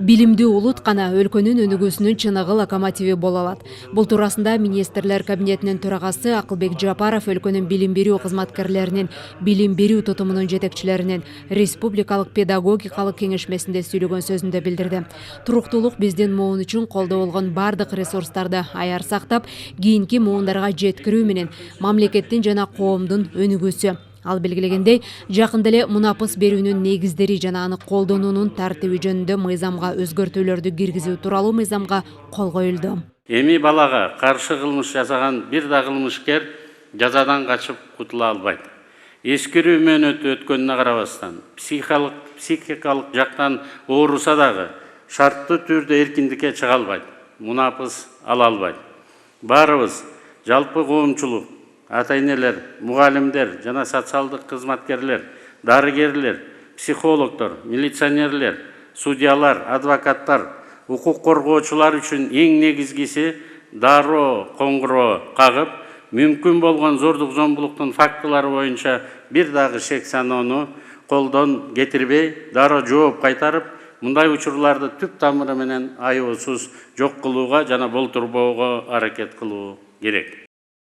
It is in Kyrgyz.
Билимдүү улут гана өлкөнүн өнүгүүсүнүн чыныгы локомотиви боло алат. Бул туурасында министрлер кабинетинин төрагасы Акылбек Жапаров өлкөнүн билим берүү кызматкерлеринин, билим берүү тутумунун жетекчилеринин республикалык педагогикалык кеңешмесинде сүйлөгөн сөзүндө билдирди. Туруктуулук биздин муун үчүн колдо болгон бардык ресурстарды аяр сактап, кийинки муундарга жеткирүү менен мамлекеттин жана коомдун өнүгүүсү. Ал белгилегендей, жакында эле мунапыс берүүнүн негиздери жана аны колдонуунун тартиби жөнүндө мыйзамга өзгөртүүлөрдү киргизүү тууралуу мыйзамга кол коюлду. Эми балага каршы кылмыш жасаган бир да кылмышкер жазадан качып кутула албайт. Эскерүү мөөнөтү өткөнүнө карабастан, психикалык жактан ооруса дагы шарттуу түрдө эркиндикке чыга албайт, мунапыс ала албайт. Баарыбыз жалпы коомчулук, ата-энелер, мугалимдер жана социалдык кызматкерлер, дарыгерлер, психологдор, милиционерлер, судьялар, адвокаттар, укук коргоочулар үчүн эң негизгиси дароо коңгуроо кагып, мүмкүн болгон зордук зомбулуктун фактылары боюнча бир дагы шек саноону колдон кетирбей, дароо жооп кайтарып, мындай учурларды түп тамыры менен айоосуз жок кылууга жана болтурбоого аракет кылуу керек.